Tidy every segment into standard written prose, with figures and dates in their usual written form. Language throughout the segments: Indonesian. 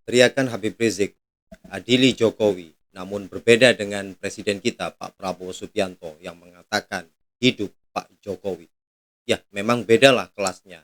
teriakan Habib Rizik, adili Jokowi, namun berbeda dengan presiden kita Pak Prabowo Subianto yang mengatakan hidup Pak Jokowi. Ya, memang bedalah kelasnya.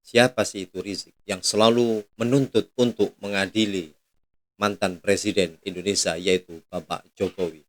Siapa sih itu Rizik yang selalu menuntut untuk mengadili mantan presiden Indonesia yaitu Bapak Jokowi.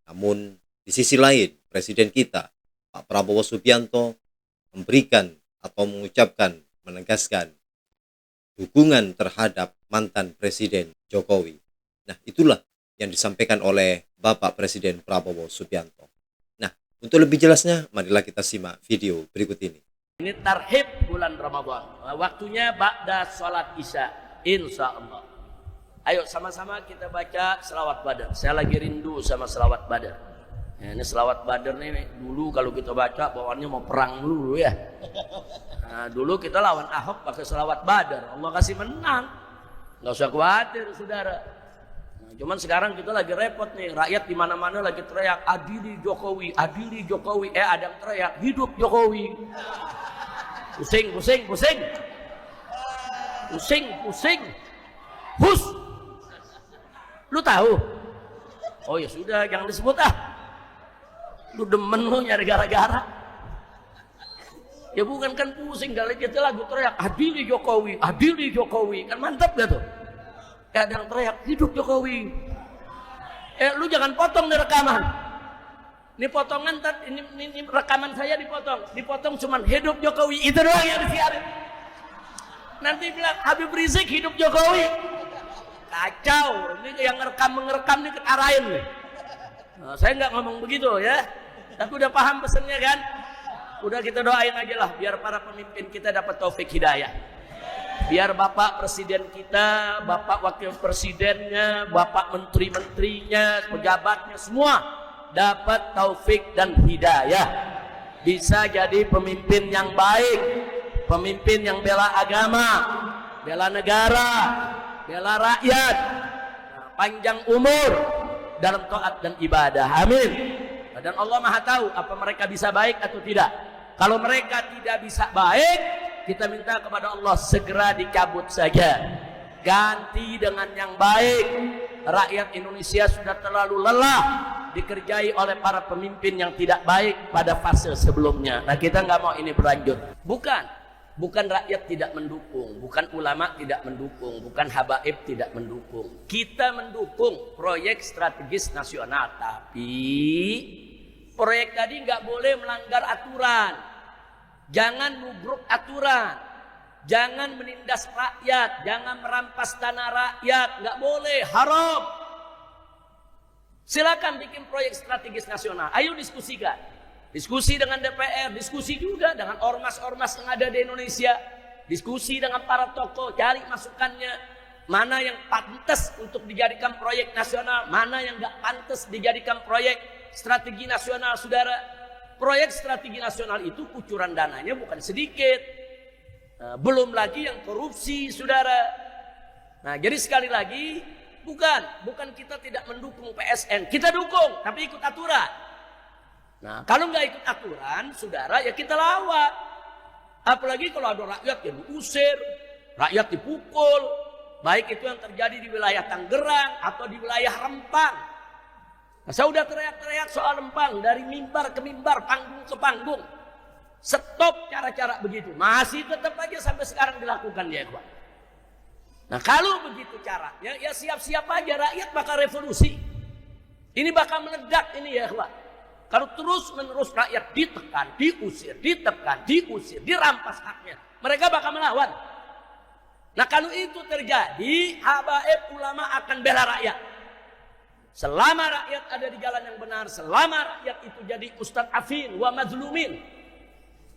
Namun di sisi lain, presiden kita Pak Prabowo Subianto memberikan atau mengucapkan, menegaskan dukungan terhadap mantan presiden Jokowi. Nah, itulah yang disampaikan oleh Bapak Presiden Prabowo Subianto. Nah, untuk lebih jelasnya, marilah kita simak video berikut ini. Ini tarhib bulan Ramadan. Waktunya ba'da sholat isya, insya Allah. Ayo sama-sama kita baca selawat Badar. Saya lagi rindu sama selawat Badar. Ya, ini selawat Badar nih, dulu kalau kita baca bawaannya mau perang dulu ya. Nah, dulu kita lawan Ahok pakai selawat Badar, Allah kasih menang, nggak usah khawatir saudara. Nah, cuman sekarang kita lagi repot nih, rakyat di mana-mana lagi teriak adili Jokowi, adili Jokowi. Ada yang teriak hidup Jokowi. Pusing, pusing, pusing, pusing, pusing. Hus, lu tahu? Oh ya sudah, jangan disebut ah. Lu demen lu nyari gara-gara. Ya bukan kan pusing, kali kita lagu teriak adili Jokowi, adili Jokowi, kan mantap gak tuh? Ada yang teriak hidup Jokowi. Lu jangan potong nih rekaman. Ini potongan ini rekaman saya dipotong cuman hidup Jokowi, itu doang yang disiarin. Nanti bilang Habib Rizik hidup Jokowi. Kacau, ini yang ngerekam nih ketarain nih. Nah, saya nggak ngomong begitu ya, tapi udah paham pesennya kan? Udah kita doain aja lah biar para pemimpin kita dapat taufik hidayah. Biar Bapak Presiden kita, Bapak Wakil Presidennya, Bapak Menteri-menterinya, pejabatnya semua dapat taufik dan hidayah. Bisa jadi pemimpin yang baik, pemimpin yang bela agama, bela negara, bela rakyat, panjang umur dalam taat dan ibadah. Amin. Dan Allah Maha tahu apa mereka bisa baik atau tidak. Kalau mereka tidak bisa baik, kita minta kepada Allah segera dicabut saja, ganti dengan yang baik. Rakyat Indonesia sudah terlalu lelah dikerjai oleh para pemimpin yang tidak baik pada fase sebelumnya. Nah, kita nggak mau ini berlanjut. Bukan rakyat tidak mendukung, bukan ulama tidak mendukung, bukan habaib tidak mendukung. Kita mendukung proyek strategis nasional, tapi proyek tadi nggak boleh melanggar aturan. Jangan nubruk aturan, jangan menindas rakyat, jangan merampas tanah rakyat, nggak boleh, haram. Silakan bikin proyek strategis nasional, ayo diskusikan. Diskusi dengan DPR, diskusi juga dengan ormas-ormas yang ada di Indonesia, diskusi dengan para tokoh, cari masukannya. Mana yang pantas untuk dijadikan proyek nasional, mana yang nggak pantas dijadikan proyek strategi nasional, saudara. Proyek strategi nasional itu kucuran dananya bukan sedikit. Nah, belum lagi yang korupsi, saudara. Nah, jadi sekali lagi, bukan kita tidak mendukung PSN, kita dukung, tapi ikut aturan. Nah, kalau nggak ikut aturan, saudara, ya kita lawan. Apalagi kalau ada rakyat yang diusir, rakyat dipukul, baik itu yang terjadi di wilayah Tangerang atau di wilayah Rempang. Nah, saya udah teriak-teriak soal Rempang dari mimbar ke mimbar, panggung ke panggung. Stop cara-cara begitu. Masih tetap aja sampai sekarang dilakukan ya, Pak. Nah, kalau begitu caranya, ya siap-siap aja rakyat bakal revolusi. Ini bakal meledak ini ya, Pak. Kalau terus-menerus rakyat ditekan, diusir, ditekan, diusir, dirampas haknya, mereka bakal melawan. Nah, kalau itu terjadi, habaib ulama akan bela rakyat. Selama rakyat ada di jalan yang benar, selama rakyat itu jadi ustadz afin wa mazlumin,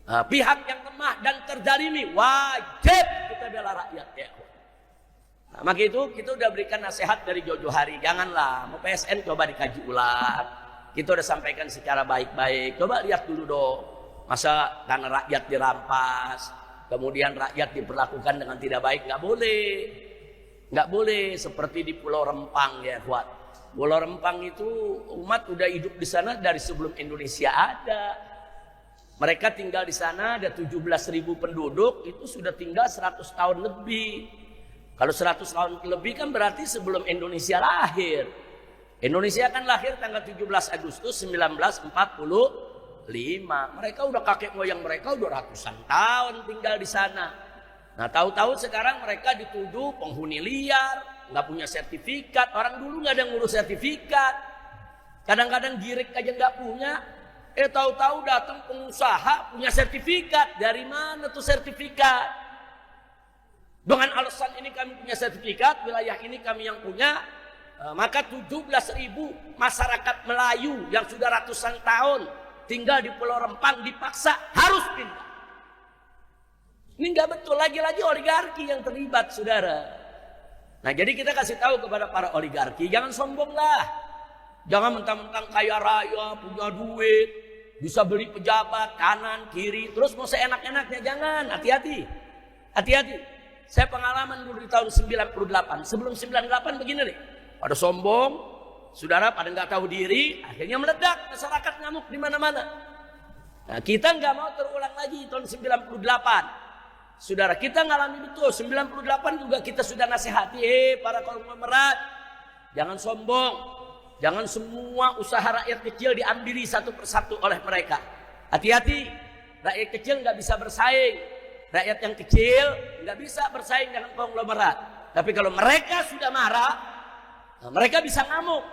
pihak yang lemah dan terzalimi, wajib kita bela rakyat ya. Nah, maka itu kita udah berikan nasihat dari jauh-jauh hari, janganlah mau PSN coba dikaji ulang. Kita udah sampaikan secara baik-baik. Coba lihat dulu dong. Masa tanah rakyat dirampas, kemudian rakyat diperlakukan dengan tidak baik? Nggak boleh. Nggak boleh. Seperti di Pulau Rempang ya, Fuad. Pulau Rempang itu umat udah hidup di sana dari sebelum Indonesia ada. Mereka tinggal di sana, ada 17.000 penduduk, itu sudah tinggal 100 tahun lebih. Kalau 100 tahun lebih kan berarti sebelum Indonesia lahir. Indonesia kan lahir tanggal 17 Agustus 1945. Mereka udah kakek moyang mereka udah ratusan tahun tinggal di sana. Nah, tahu-tahu sekarang mereka dituduh penghuni liar, nggak punya sertifikat. Orang dulu nggak ada ngurus sertifikat. Kadang-kadang girik aja nggak punya. Tahu-tahu datang pengusaha punya sertifikat. Dari mana tuh sertifikat? Dengan alasan ini kami punya sertifikat, wilayah ini kami yang punya, maka 17.000 masyarakat Melayu yang sudah ratusan tahun tinggal di Pulau Rempang dipaksa harus pindah. Ini nggak betul, lagi-lagi oligarki yang terlibat, saudara. Nah, jadi kita kasih tahu kepada para oligarki, jangan sombong lah. Jangan mentang-mentang kaya raya, punya duit, bisa beli pejabat kanan, kiri, terus mau seenak-enaknya. Jangan, hati-hati. Hati-hati. Saya pengalaman dulu di tahun 98. Sebelum 98 begini nih. Pada sombong, saudara pada nggak tahu diri, akhirnya meledak, masyarakat ngamuk di mana-mana. Nah, kita nggak mau terulang lagi tahun 98. Saudara, kita ngalami betul 98 juga kita sudah nasihati, para konglomerat, jangan sombong. Jangan semua usaha rakyat kecil diambil satu persatu oleh mereka. Hati-hati, rakyat kecil nggak bisa bersaing. Rakyat yang kecil nggak bisa bersaing dengan konglomerat. Tapi kalau mereka sudah marah, nah mereka bisa ngamuk,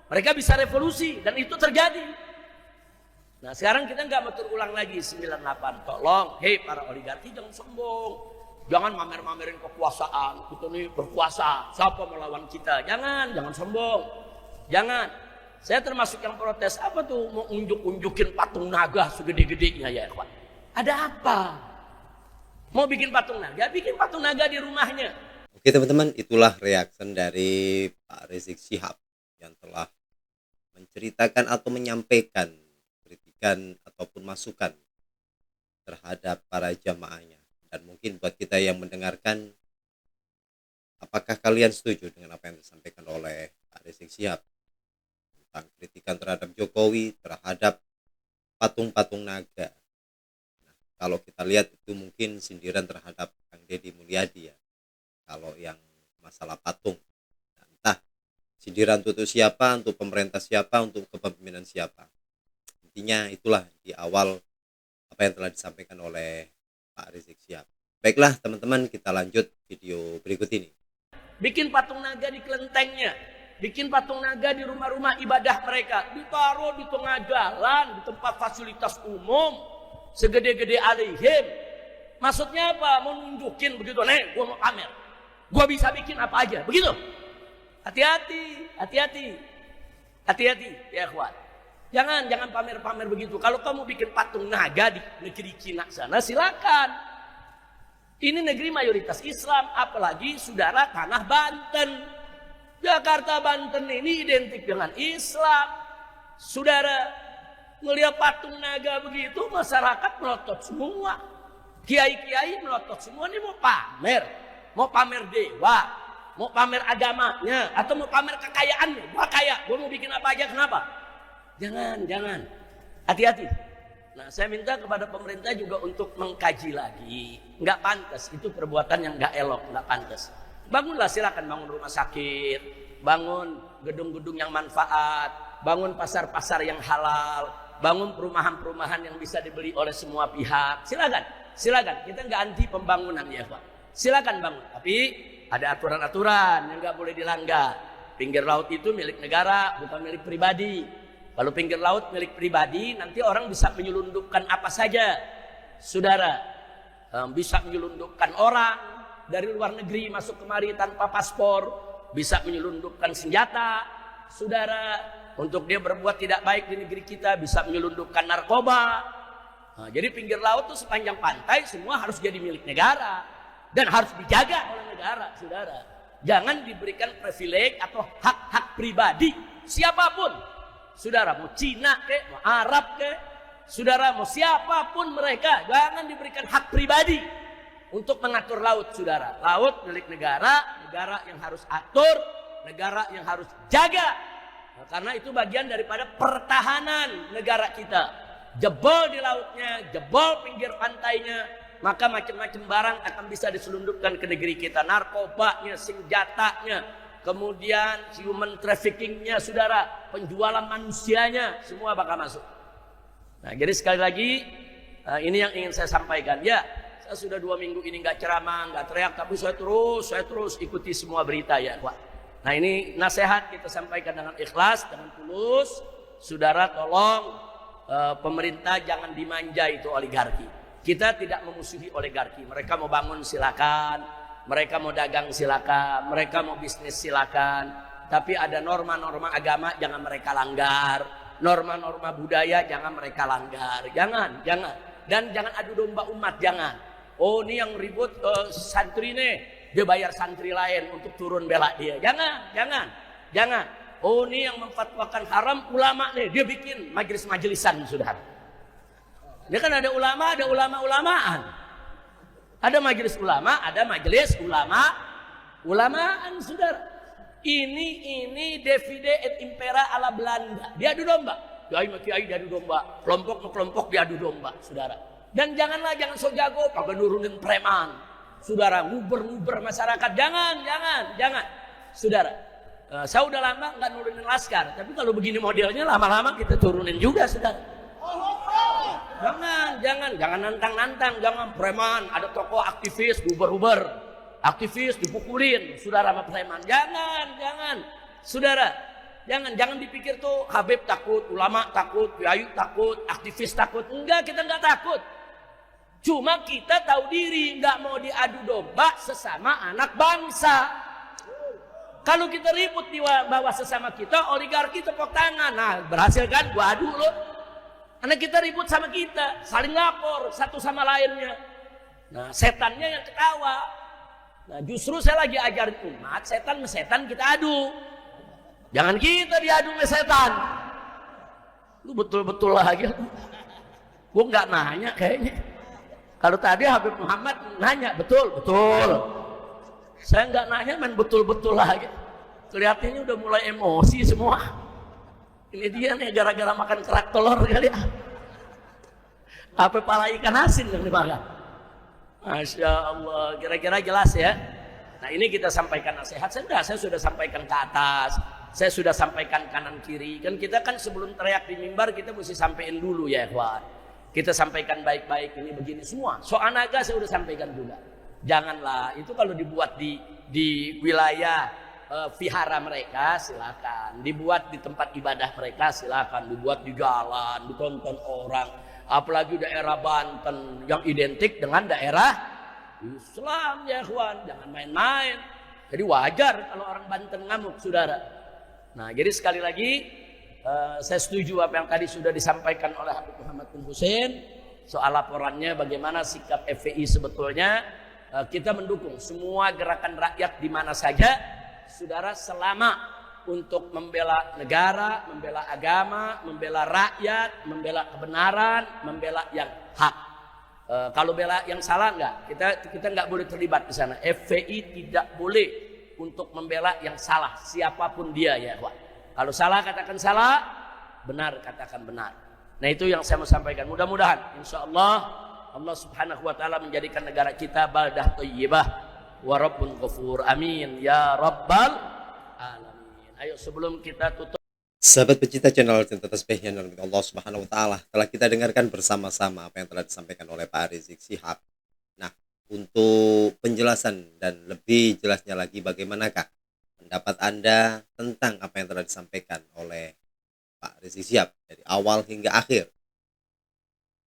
mereka bisa revolusi, dan itu terjadi. Nah, sekarang kita nggak mau terulang lagi 98. Tolong, para oligarki jangan sombong, jangan mamer-mamerin kekuasaan. Kita nih berkuasa, siapa melawan kita? Jangan sombong, jangan. Saya termasuk yang protes. Apa tuh mau unjuk-unjukin patung naga segede-gedenya ya, ikhwan? Ada apa? Mau bikin patung naga, bikin patung naga di rumahnya. Oke teman-teman, itulah reaction dari Pak Rizik Syihab yang telah menceritakan atau menyampaikan kritikan ataupun masukan terhadap para jamaahnya. Dan mungkin buat kita yang mendengarkan, apakah kalian setuju dengan apa yang disampaikan oleh Pak Rizik Syihab tentang kritikan terhadap Jokowi, terhadap patung-patung naga? Kalau kita lihat itu mungkin sindiran terhadap Kang Deddy Mulyadi ya. Kalau yang masalah patung, entah sindiran untuk siapa, untuk pemerintah siapa, untuk kepemimpinan siapa. Intinya itulah di awal apa yang telah disampaikan oleh Pak Rizik Syihab. Baiklah teman-teman, kita lanjut video berikut ini. Bikin patung naga di kelentengnya, bikin patung naga di rumah-rumah ibadah mereka, ditaruh di tengah jalan, di tempat fasilitas umum. Segede-gede alihim. Maksudnya apa? Mau nunjukin begitu. Nih, gua mau pamer. Gua bisa bikin apa aja. Begitu. Hati-hati, hati-hati. Hati-hati, ya ikhwan. Jangan pamer-pamer begitu. Kalau kamu bikin patung naga di negeri Cina sana, silakan. Ini negeri mayoritas Islam, apalagi saudara tanah Banten. Jakarta Banten ini identik dengan Islam. Saudara, melihat patung naga begitu, masyarakat melotot semua, kiai-kiai melotot semua. Ini mau pamer dewa, mau pamer agamanya, atau mau pamer kekayaannya. Gua kaya, gua mau bikin apa aja. Kenapa? Jangan, hati-hati. Nah, saya minta kepada pemerintah juga untuk mengkaji lagi. Nggak pantas, itu perbuatan yang nggak elok, nggak pantas. Bangunlah, silakan bangun rumah sakit, bangun gedung-gedung yang manfaat, bangun pasar-pasar yang halal, bangun perumahan-perumahan yang bisa dibeli oleh semua pihak. Silakan. Kita nggak anti pembangunan ya, Pak. Silakan bangun. Tapi ada aturan-aturan yang nggak boleh dilanggar. Pinggir laut itu milik negara, bukan milik pribadi. Kalau pinggir laut milik pribadi, nanti orang bisa menyelundupkan apa saja. Saudara, bisa menyelundupkan orang dari luar negeri masuk kemari tanpa paspor, bisa menyelundupkan senjata. Saudara, untuk dia berbuat tidak baik di negeri kita, bisa menyelundupkan narkoba. Nah, jadi pinggir laut itu sepanjang pantai semua harus jadi milik negara dan harus dijaga oleh negara, saudara. Jangan diberikan privilege atau hak-hak pribadi siapapun, saudara. Mau Cina ke, mau Arab ke, saudara, mau siapapun mereka, jangan diberikan hak pribadi untuk mengatur laut, saudara. Laut milik negara, negara yang harus atur, negara yang harus jaga. Nah, karena itu bagian daripada pertahanan negara kita. Jebol di lautnya, jebol pinggir pantainya, maka macam-macam barang akan bisa diselundupkan ke negeri kita. Narkobanya, senjatanya, kemudian human traffickingnya, saudara, penjualan manusianya, semua bakal masuk. Nah, jadi sekali lagi ini yang ingin saya sampaikan. Ya, saya sudah 2 minggu ini nggak ceramah, nggak teriak, tapi saya terus ikuti semua berita ya, Pak. Nah, ini nasihat kita sampaikan dengan ikhlas, dengan tulus. Saudara, tolong pemerintah jangan dimanja itu oligarki. Kita tidak memusuhi oligarki. Mereka mau bangun silakan, mereka mau dagang silakan, mereka mau bisnis silakan. Tapi ada norma-norma agama jangan mereka langgar, norma-norma budaya jangan mereka langgar. Jangan. Dan jangan adu domba umat, jangan. Oh, ini yang ribut santri nih, dia bayar santri lain untuk turun bela dia. Jangan. Oh, ini yang memfatwakan haram ulama nih, dia bikin majelis-majelisan, saudara. Dia kan ada ulama, ada ulama-ulamaan. Ada majelis ulama, ada majelis ulamaan, saudara. Ini divide et impera ala Belanda. Diadu domba. Kiai diadu domba. Kelompok diadu domba, saudara. Dan jangan so jago kagak nurunin preman. Saudara, nguber masyarakat. Jangan. Saudara, saya udah lama nggak nurunin laskar. Tapi kalau begini modelnya lama-lama kita turunin juga, saudara. Jangan nantang, jangan preman, ada tokoh aktivis uber, aktivis dipukulin, saudara sama preman, jangan, saudara, jangan dipikir tuh Habib takut, ulama takut, kiai takut, aktivis takut, enggak, kita enggak takut, cuma kita tahu diri, enggak mau diadu domba sesama anak bangsa. Kalau kita ribut di bawah sesama kita, oligarki tepuk tangan, nah berhasil kan, gua adu lo. Karena kita ribut sama kita, saling lapor satu sama lainnya. Nah, setannya yang ketawa. Nah, justru saya lagi ajarin umat, setan kita adu. Jangan kita diadu sama setan. Lu betul-betul lagi. Gua nggak nanya kayaknya. Kalau tadi Habib Muhammad nanya, betul. Saya nggak nanya, main betul-betul lagi. Kelihatannya udah mulai emosi semua. Ini dia nih gara-gara makan kerak telur kali ya. Apa pala ikan asin yang dimakan? Masya Allah, kira-kira jelas ya. Nah, ini kita sampaikan nasihat. Saya sudah sampaikan ke atas, saya sudah sampaikan kanan kiri. Kan kita kan sebelum teriak di mimbar kita mesti sampaikan dulu ya, ikhwan. Kita sampaikan baik-baik ini begini semua. Soal naga saya sudah sampaikan juga. Janganlah itu kalau dibuat di wilayah vihara mereka silakan, dibuat di tempat ibadah mereka silakan, dibuat di jalan, ditonton orang, apalagi daerah Banten yang identik dengan daerah Islam ya kawan, jangan main-main. Jadi wajar kalau orang Banten ngamuk, saudara. Nah, jadi sekali lagi saya setuju apa yang tadi sudah disampaikan oleh Habib Muhammad bin Hussein soal laporannya bagaimana sikap FPI sebetulnya. Kita mendukung semua gerakan rakyat di mana saja, saudara, selama untuk membela negara, membela agama, membela rakyat, membela kebenaran, membela yang hak. Kalau bela yang salah enggak, kita enggak boleh terlibat di sana. FPI tidak boleh untuk membela yang salah, siapapun dia ya, Pak. Kalau salah katakan salah, benar katakan benar. Nah, itu yang saya mau sampaikan. Mudah-mudahan insyaallah Allah Subhanahu wa taala menjadikan negara kita baldah thayyibah wa rabbun ghafur. Amin ya rabbal alamin. Ayo sebelum kita tutup, sahabat pecinta channel Cinta Tasbih yang dirahmati Allah Subhanahu wa taala, telah kita dengarkan bersama-sama apa yang telah disampaikan oleh Pak Rizik Syihab. Nah, untuk penjelasan dan lebih jelasnya lagi bagaimanakah pendapat Anda tentang apa yang telah disampaikan oleh Pak Rizik Syihab dari awal hingga akhir.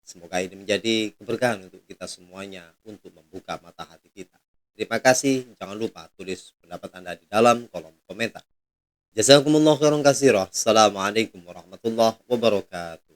Semoga ini menjadi keberkahan untuk kita semuanya untuk membuka mata hati kita. Terima kasih. Jangan lupa tulis pendapat Anda di dalam kolom komentar. Jazakumullah khairan katsira. Assalamualaikum warahmatullahi wabarakatuh.